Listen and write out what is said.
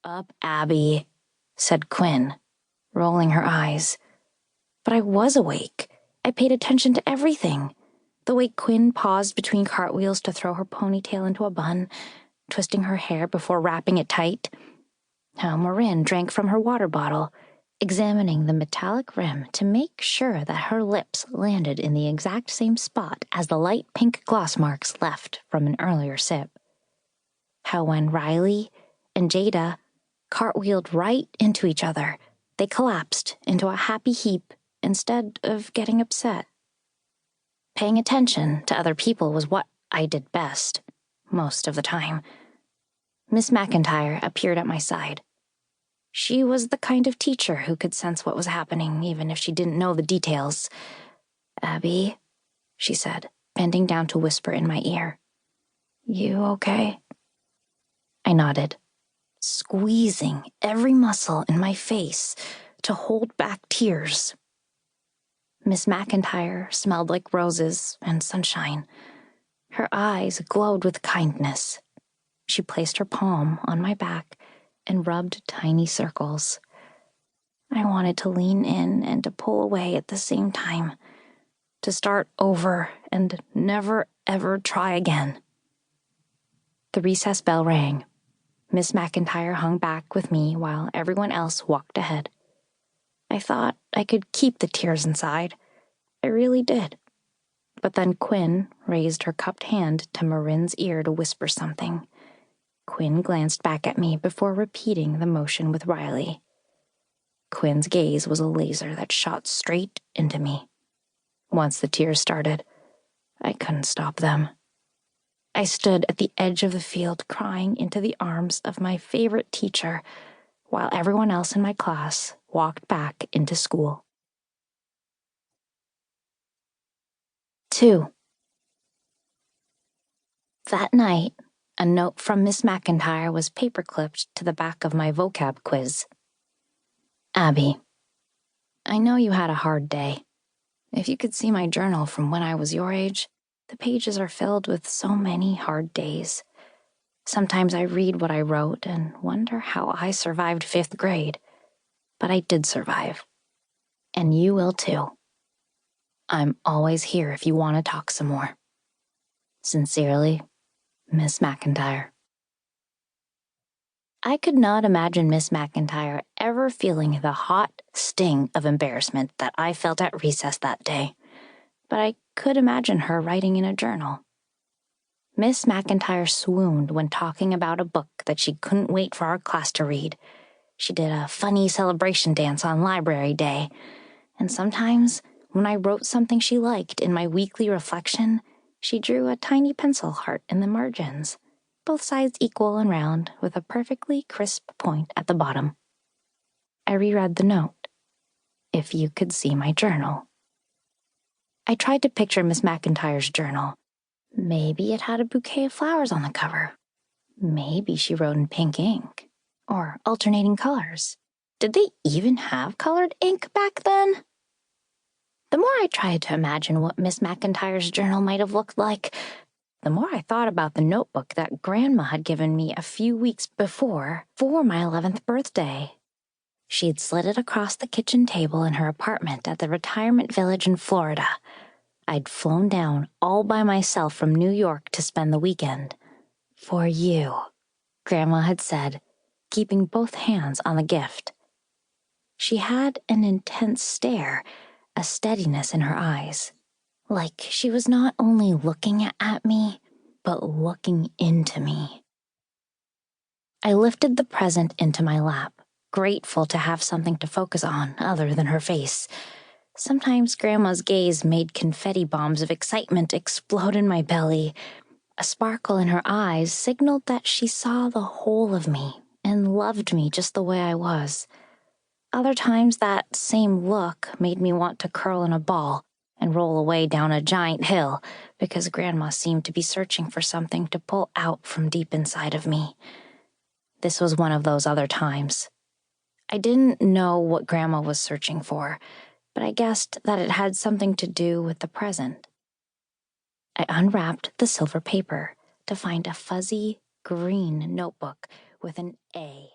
Up, Abby, said Quinn, rolling her eyes. But I was awake. I paid attention to everything. The way Quinn paused between cartwheels to throw her ponytail into a bun, twisting her hair before wrapping it tight. How Marin drank from her water bottle, examining the metallic rim to make sure that her lips landed in the exact same spot as the light pink gloss marks left from an earlier sip. How when Riley and Jada cartwheeled right into each other, they collapsed into a happy heap instead of getting upset. Paying attention to other people was what I did best, most of the time. Miss McIntyre appeared at my side. She was the kind of teacher who could sense what was happening, even if she didn't know the details. "Abby," she said, bending down to whisper in my ear. "You okay?" I nodded, squeezing every muscle in my face to hold back tears. Miss McIntyre smelled like roses and sunshine. Her eyes glowed with kindness. She placed her palm on my back and rubbed tiny circles. I wanted to lean in and to pull away at the same time, to start over and never, ever try again. The recess bell rang. Miss McIntyre hung back with me while everyone else walked ahead. I thought I could keep the tears inside. I really did. But then Quinn raised her cupped hand to Marin's ear to whisper something. Quinn glanced back at me before repeating the motion with Riley. Quinn's gaze was a laser that shot straight into me. Once the tears started, I couldn't stop them. I stood at the edge of the field crying into the arms of my favorite teacher while everyone else in my class walked back into school. 2. That night, a note from Miss McIntyre was paperclipped to the back of my vocab quiz. "Abby, I know you had a hard day. If you could see my journal from when I was your age, the pages are filled with so many hard days. Sometimes I read what I wrote and wonder how I survived 5th grade. But I did survive. And you will too. I'm always here if you want to talk some more. Sincerely, Miss McIntyre." I could not imagine Miss McIntyre ever feeling the hot sting of embarrassment that I felt at recess that day, but I could imagine her writing in a journal. Miss McIntyre swooned when talking about a book that she couldn't wait for our class to read. She did a funny celebration dance on library day, and sometimes, when I wrote something she liked in my weekly reflection, she drew a tiny pencil heart in the margins, both sides equal and round, with a perfectly crisp point at the bottom. I reread the note. If you could see my journal. I tried to picture Miss McIntyre's journal. Maybe it had a bouquet of flowers on the cover. Maybe she wrote in pink ink, or alternating colors. Did they even have colored ink back then? The more I tried to imagine what Miss McIntyre's journal might have looked like, the more I thought about the notebook that Grandma had given me a few weeks before for my 11th birthday. She'd slid it across the kitchen table in her apartment at the retirement village in Florida. I'd flown down all by myself from New York to spend the weekend. "For you," Grandma had said, keeping both hands on the gift. She had an intense stare, a steadiness in her eyes. Like she was not only looking at me, but looking into me. I lifted the present into my lap, grateful to have something to focus on other than her face. Sometimes Grandma's gaze made confetti bombs of excitement explode in my belly. A sparkle in her eyes signaled that she saw the whole of me and loved me just the way I was. Other times that same look made me want to curl in a ball and roll away down a giant hill because Grandma seemed to be searching for something to pull out from deep inside of me. This was one of those other times. I didn't know what Grandma was searching for, but I guessed that it had something to do with the present. I unwrapped the silver paper to find a fuzzy green notebook with an A